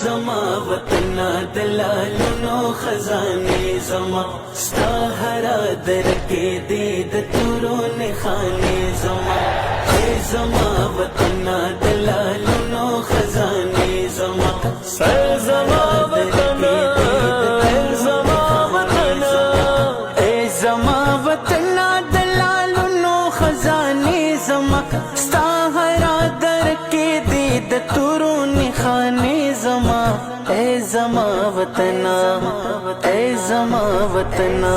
زما وطنا دلالونو خزانے زما ستا ہرا در کے دید تورون خانے زما اے زما وطنا دلالونو خزانے زما سر زما وطنا اے زما وطنا اے زما وطنا دلالونو خزانے زما ستا ہرا در کے دید تورون خانے زما اے زما وطنا اے زما وطنا